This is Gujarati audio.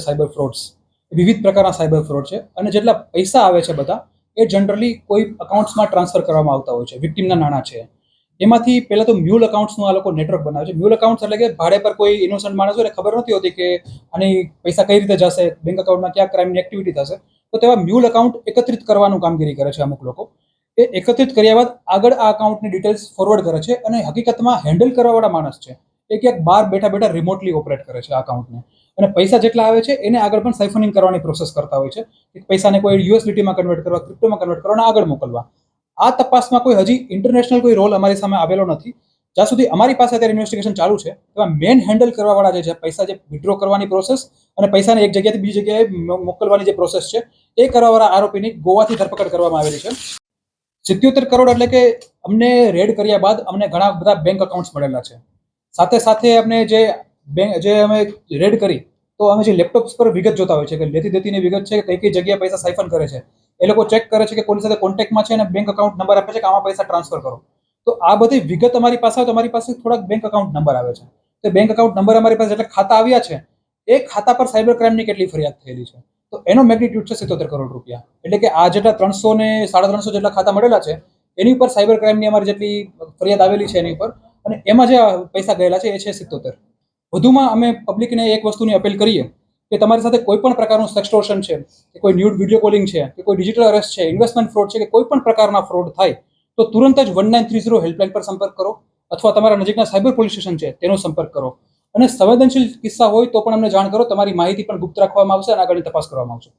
સાયબર ફ્રોડ્સ વિવિધ પ્રકારના સાયબર ફ્રોડ છે અને જેટલા પૈસા આવે છે બધા એ જનરલી કોઈ અકાઉન્ટ્સમાં ટ્રાન્સફર કરવામાં આવતા હોય છે. વિક્ટિમના નાણાં છે એમાંથી પહેલા તો મ્યુલ અકાઉન્ટ્સનું આ લોકો નેટવર્ક બનાવે છે. મ્યુલ અકાઉન્ટ્સ એટલે કે ભાડે પર કોઈ ઇનોસન્ટ માણસ હોય ખબર નથી હોતી કે આની પૈસા કઈ રીતે જશે, બેંક અકાઉન્ટમાં ક્યાં ક્રાઇમની એક્ટિવિટી થશે, તો તેવા મ્યુલ અકાઉન્ટ એકત્રિત કરવાનું કામગીરી કરે છે અમુક લોકો. એ એકત્રિત કર્યા બાદ આગળ આ અકાઉન્ટની ડિટેલ્સ ફોરવર્ડ કરે છે અને હકીકતમાં હેન્ડલ કરવાવાળા માણસ છે એ ક્યાંક બહાર બેઠા બેઠા રિમોટલી ઓપરેટ કરે છે આ અકાઉન્ટને. અને પૈસા જેટલા આવે છે એને આગળ પણ સાઇફનિંગ કરવાની પ્રોસેસ કરતા હોય છે કે પૈસાને કોઈ યુએસડીટીમાં કન્વર્ટ કરવા, ક્રિપ્ટોમાં કન્વર્ટ કરવા અને આગળ મોકલવા. આ તપાસમાં કોઈ હજી ઇન્ટરનેશનલ કોઈ રોલ અમારી સામે આવેલો નથી. જ્યાં સુધી અમારી પાસે અત્યારે ઇન્વેસ્ટિગેશન ચાલુ છે એમાં મેન હેન્ડલ કરવાવાળા જે છે, પૈસા જે વિડ્રો કરવાની પ્રોસેસ અને પૈસાને એક જગ્યાએથી બીજી જગ્યાએ મોકલવાની જે પ્રોસેસ છે એ કરવાવાળા આરોપીની ગોવાથી ધરપકડ કરવામાં આવેલી છે. 77 કરોડ એટલે કે અમને રેડ કર્યા બાદ અમને ઘણા બધા બેંક અકાઉન્ટ્સ મળેલા છે. સાથે સાથે અમને જે અમે રેડ કરી તો અમે જે લેપટોપ્સ પર વિગત જોતા હોય છે કે લેતી દેતીની વિગત છે કે કઈ જગ્યાએ પૈસા સાયફન કરે છે, એ લોકો ચેક કરે છે કે કોની સાથે કોન્ટેક્ટમાં છે અને બેંક અકાઉન્ટ નંબર આપે છે કે આમાં પૈસા ટ્રાન્સફર કરો. તો આ બધી વિગત અમારી પાસે આવે તો અમારી પાસે થોડાક બેંક અકાઉન્ટ નંબર આવે છે. તો બેંક અકાઉન્ટ નંબર અમારી પાસે એટલે ખાતા આવ્યા છે, એ ખાતા પર સાયબર ક્રાઇમની કેટલી ફરિયાદ થયેલી છે, તો એનો મેગ્નિટ્યુડ છે 77 કરોડ રૂપિયા. એટલે કે આ જેટલા 300 ને 350 જેટલા ખાતા મળેલા છે એની ઉપર સાયબર ક્રાઇમની અમારી જેટલી ફરિયાદ આવેલી છે એની ઉપર, અને એમાં જે પૈસા ગયેલા છે એ છે 77. વધુમાં અમે પબ્લિકને એક વસ્તુની અપીલ કરીએ કે તમારી સાથે કોઈ પણ પ્રકારનું સેક્સટોર્શન છે કે કોઈ ન્યૂડ વિડીયો કોલિંગ છે કે કોઈ ડિજિટલ અરેસ્ટ છે, ઇન્વેસ્ટમેન્ટ ફ્રોડ છે કે કોઈ પણ પ્રકારના ફ્રોડ થાય તો તુરંત જ 1930 હેલ્પલાઇન પર સંપર્ક કરો અથવા તમારા નજીકના સાયબર પોલીસ સ્ટેશન છે તેનો સંપર્ક કરો. અને સંવેદનશીલ કિસ્સા હોય તો પણ અમને જાણ કરો. તમારી માહિતી પણ ગુપ્ત રાખવામાં આવશે અને આગળની તપાસ કરવામાં આવશે.